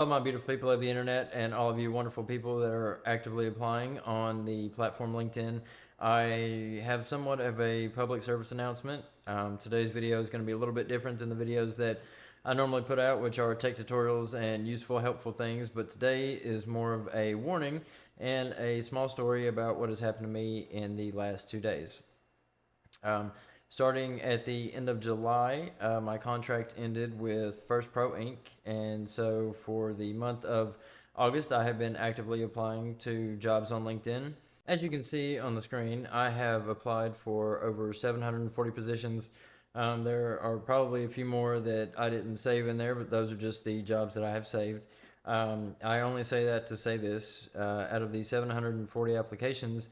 All my beautiful people of the internet and all of you wonderful people that are actively applying on the platform LinkedIn. I have somewhat of a public service announcement. Today's video is going to be a little bit different than the videos that I normally put out, which are tech tutorials and useful, helpful things. But today is more of a warning and a small story about what has happened to me in the last 2 days. Starting at the end of July, my contract ended with First Pro Inc. And so for the month of August, I have been actively applying to jobs on LinkedIn. As you can see on the screen, I have applied for over 740 positions. There are probably a few more that I didn't save in there, but those are just the jobs that I have saved. I only say that to say this. Out of the 740 applications,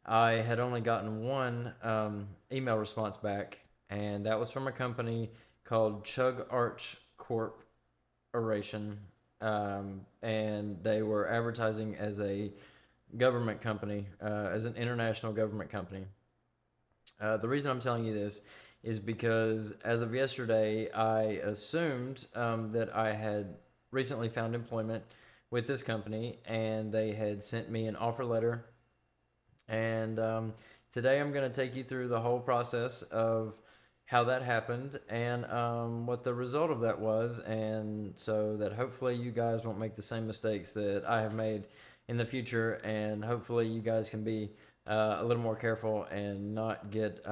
I had only gotten one email response back, and that was from a company called Chug Arch Corporation, and they were advertising as a government company, as an international government company. The reason I'm telling you this is because as of yesterday, I assumed that I had recently found employment with this company, and they had sent me an offer letter. And today I'm going to take you through the whole process of how that happened and what the result of that was, and so that hopefully you guys won't make the same mistakes that I have made in the future, and hopefully you guys can be a little more careful and not get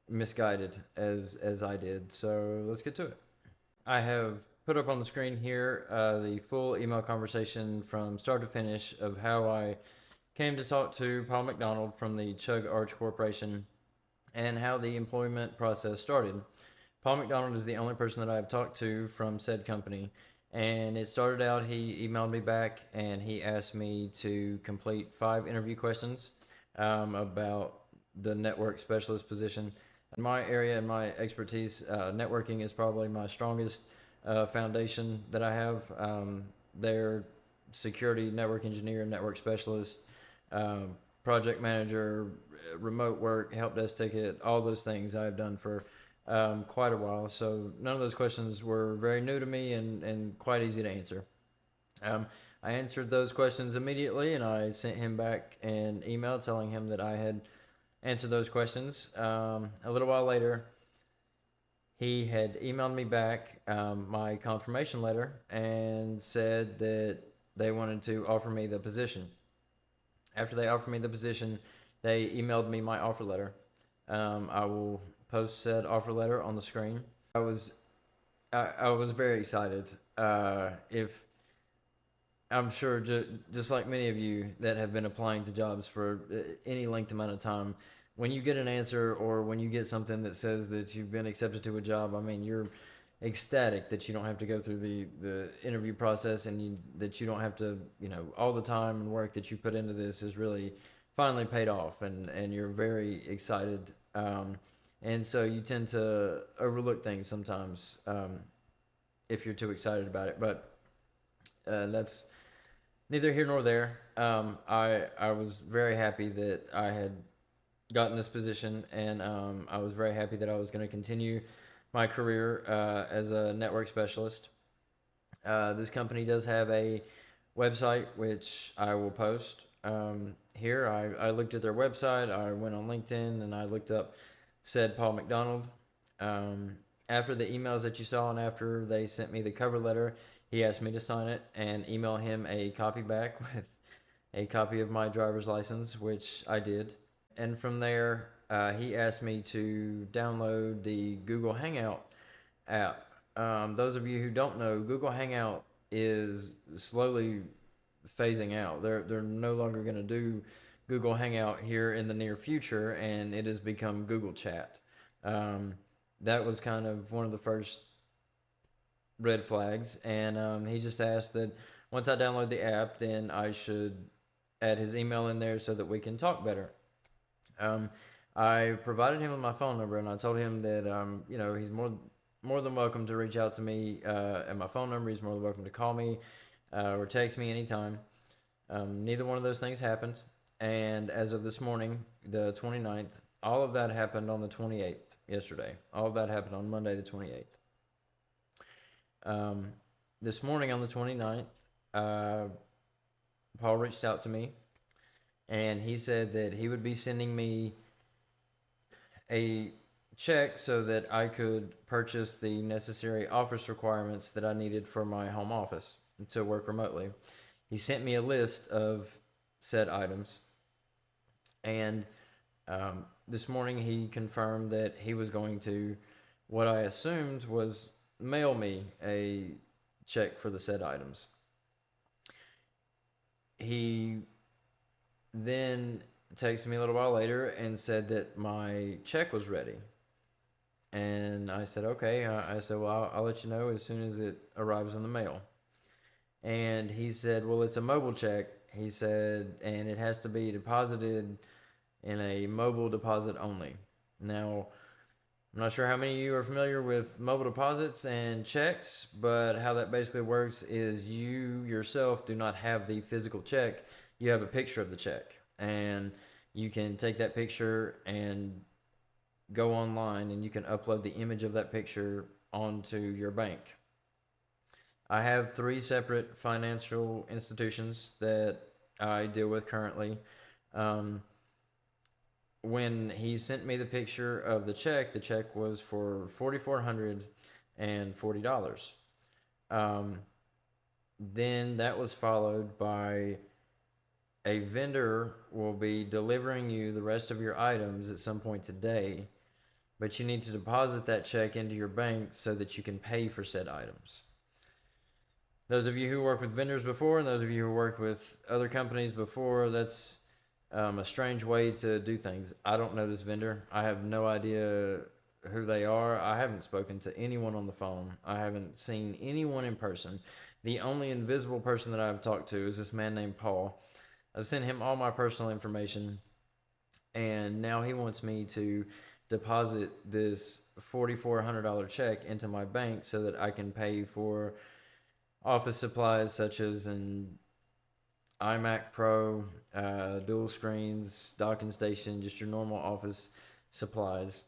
misguided as I did. So let's get to it. I have put up on the screen here the full email conversation from start to finish of how I came to talk to Paul McDonald from the Chug Arch Corporation and how the employment process started. Paul McDonald is the only person that I have talked to from said company. And it started out, he emailed me back and he asked me to complete 5 interview questions about the network specialist position. In my area and my expertise, networking is probably my strongest foundation that I have. Their security, network engineer, network specialist, project manager, remote work, help desk ticket, all those things I've done for quite a while. So none of those questions were very new to me and quite easy to answer. I answered those questions immediately, and I sent him back an email telling him that I had answered those questions. A little while later, he had emailed me back my confirmation letter and said that they wanted to offer me the position. After they offered me the position, they emailed me my offer letter. I will post said offer letter on the screen. I was very excited. If I'm sure, just like many of you that have been applying to jobs for any length amount of time, when you get an answer or when you get something that says that you've been accepted to a job, I mean, you're ecstatic that you don't have to go through the interview process, and that you don't have to, all the time and work that you put into this is really finally paid off, and you're very excited. And so you tend to overlook things sometimes if you're too excited about it. But that's neither here nor there. I was very happy that I had gotten this position, and I was very happy that I was going to continue my career as a network specialist. This company does have a website, which I will post here. I looked at their website, I went on LinkedIn, and I looked up said Paul McDonald. After the emails that you saw and after they sent me the cover letter, he asked me to sign it and email him a copy back with a copy of my driver's license, which I did. And from there, he asked me to download the Google Hangout app. Those of you who don't know, Google Hangout is slowly phasing out. They're no longer going to do Google Hangout here in the near future, and it has become Google Chat. That was kind of one of the first red flags, and he just asked that once I download the app, then I should add his email in there so that we can talk better. I provided him with my phone number, and I told him that he's more than welcome to reach out to me at my phone number. He's more than welcome to call me or text me anytime. Neither one of those things happened, and as of this morning, the 29th, all of that happened on the 28th, yesterday. All of that happened on Monday the 28th. this morning on the 29th, uh, Paul reached out to me and he said that he would be sending me a check so that I could purchase the necessary office requirements that I needed for my home office to work remotely. He sent me a list of said items, and this morning he confirmed that he was going to, what I assumed was, mail me a check for the said items. He then texted me a little while later and said that my check was ready. And I said, okay. I said, well, I'll let you know as soon as it arrives in the mail. And he said, well, it's a mobile check. He said, and it has to be deposited in a mobile deposit only. Now, I'm not sure how many of you are familiar with mobile deposits and checks, but how that basically works is you yourself do not have the physical check. You have a picture of the check, and you can take that picture and go online and you can upload the image of that picture onto your bank. I have 3 separate financial institutions that I deal with currently. When he sent me the picture of the check was for $4,440. Then that was followed by a vendor will be delivering you the rest of your items at some point today, but you need to deposit that check into your bank so that you can pay for said items. Those of you who work with vendors before, and those of you who worked with other companies before, that's a strange way to do things. I don't know this vendor. I have no idea who they are. I haven't spoken to anyone on the phone. I haven't seen anyone in person. The only invisible person that I've talked to is this man named Paul. I've sent him all my personal information, and now he wants me to deposit this $4,400 check into my bank so that I can pay for office supplies such as an iMac Pro, dual screens, docking station, just your normal office supplies.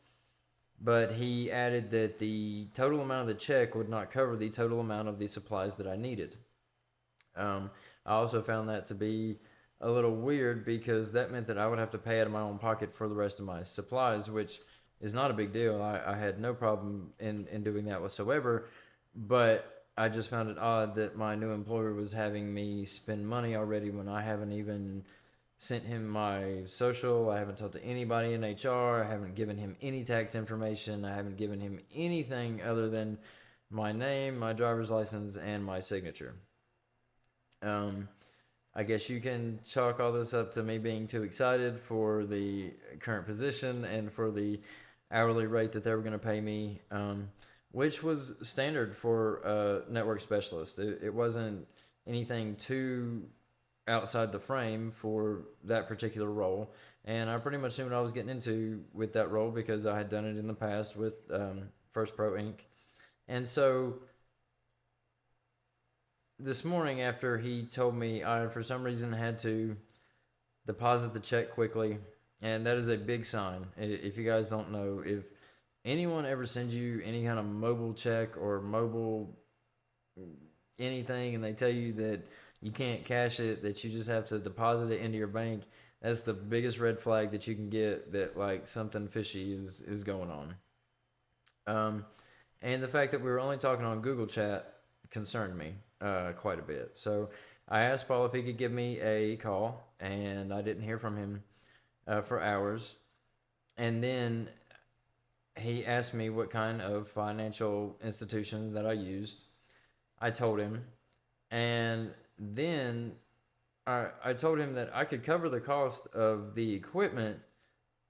But he added that the total amount of the check would not cover the total amount of the supplies that I needed. I also found that to be a little weird because that meant that I would have to pay out of my own pocket for the rest of my supplies, which is not a big deal. I had no problem in doing that whatsoever, but I just found it odd that my new employer was having me spend money already when I haven't even sent him my social. I haven't talked to anybody in HR. I haven't given him any tax information. I haven't given him anything other than my name, my driver's license, and my signature. I guess you can chalk all this up to me being too excited for the current position and for the hourly rate that they were going to pay me, which was standard for a network specialist. It wasn't anything too outside the frame for that particular role. And I pretty much knew what I was getting into with that role because I had done it in the past with First Pro Inc. And so this morning, after he told me I, for some reason, had to deposit the check quickly, and that is a big sign. If you guys don't know, if anyone ever sends you any kind of mobile check or mobile anything and they tell you that you can't cash it, that you just have to deposit it into your bank, that's the biggest red flag that you can get that like something fishy is going on. And the fact that we were only talking on Google Chat concerned me quite a bit. So I asked Paul if he could give me a call, and I didn't hear from him for hours. And then he asked me what kind of financial institution that I used. I told him, and then I told him that I could cover the cost of the equipment,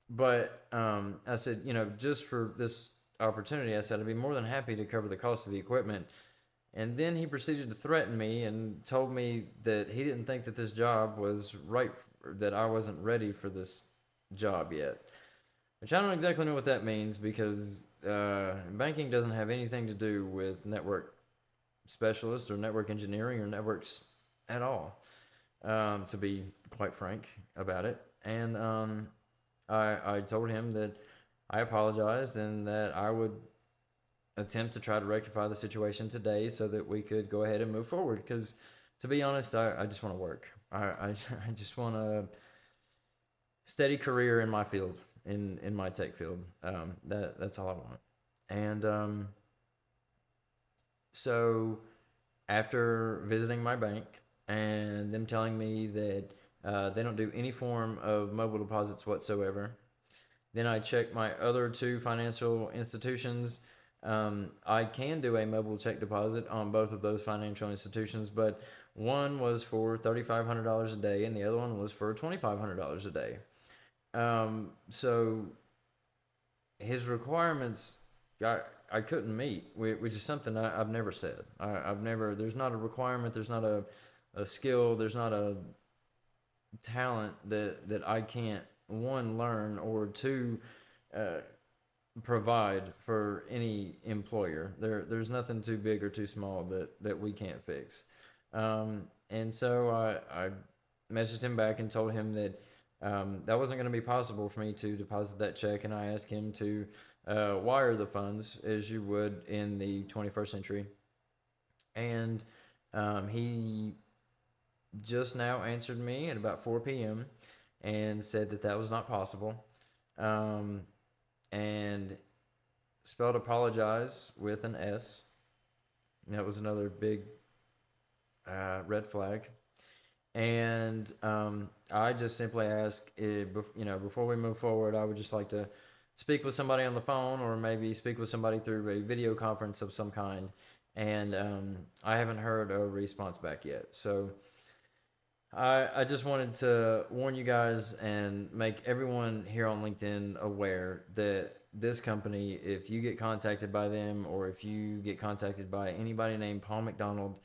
but I said, just for this opportunity, I said I'd be more than happy to cover the cost of the equipment. And then he proceeded to threaten me and told me that he didn't think that this job was right, that I wasn't ready for this job yet. Which I don't exactly know what that means because banking doesn't have anything to do with network specialists or network engineering or networks at all, to be quite frank about it. And I told him that I apologized and that I would attempt to try to rectify the situation today so that we could go ahead and move forward. Because to be honest, I just want to work. I just want a steady career in my field, in my tech field. That's all I want. And so after visiting my bank and them telling me that they don't do any form of mobile deposits whatsoever, then I checked my other two financial institutions. I can do a mobile check deposit on both of those financial institutions, but one was for $3,500 a day and the other one was for $2,500 a day. So his requirements I couldn't meet, which is something I've never said. I've never, there's not a requirement, there's not a skill, there's not a talent that I can't, one, learn, or two, provide for any employer. There's nothing too big or too small that we can't fix. And so I messaged him back and told him that that wasn't going to be possible for me to deposit that check, and I asked him to wire the funds as you would in the 21st century. And he just now answered me at about 4 p.m. and said that that was not possible, and spelled apologize with an S. And that was another big red flag. And I just simply ask, before we move forward, I would just like to speak with somebody on the phone, or maybe speak with somebody through a video conference of some kind. And I haven't heard a response back yet. So I just wanted to warn you guys and make everyone here on LinkedIn aware that this company, if you get contacted by them, or if you get contacted by anybody named Paul McDonald,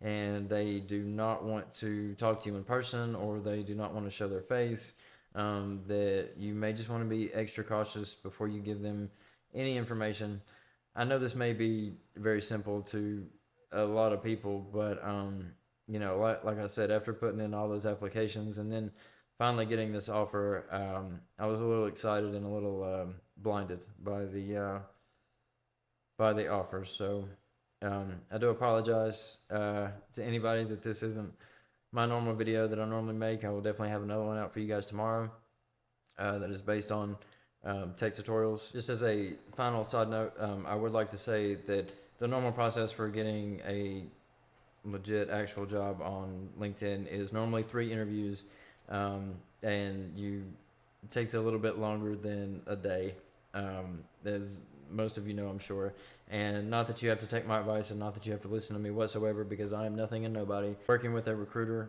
and they do not want to talk to you in person, or they do not want to show their face, that you may just want to be extra cautious before you give them any information. I know this may be very simple to a lot of people, but like I said, after putting in all those applications and then finally getting this offer, I was a little excited and a little blinded by the offer. So I do apologize to anybody that this isn't my normal video that I normally make. I will definitely have another one out for you guys tomorrow that is based on tech tutorials. Just as a final side note, I would like to say that the normal process for getting a legit actual job on LinkedIn is normally 3 interviews, and it takes a little bit longer than a day, as most of you know, I'm sure. And not that you have to take my advice, and not that you have to listen to me whatsoever, because I am nothing and nobody. Working with a recruiter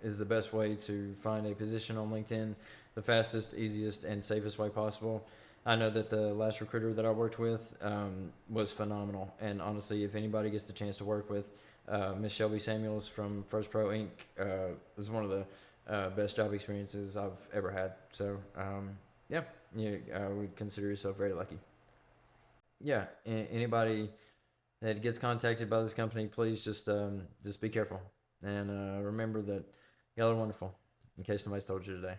is the best way to find a position on LinkedIn, the fastest, easiest, and safest way possible. I know that the last recruiter that I worked with was phenomenal, and honestly, if anybody gets the chance to work with Miss Shelby Samuels from First Pro Inc., was one of the best job experiences I've ever had. So I would consider yourself very lucky. Yeah, anybody that gets contacted by this company, please just be careful, and remember that y'all are wonderful, in case nobody's told you today.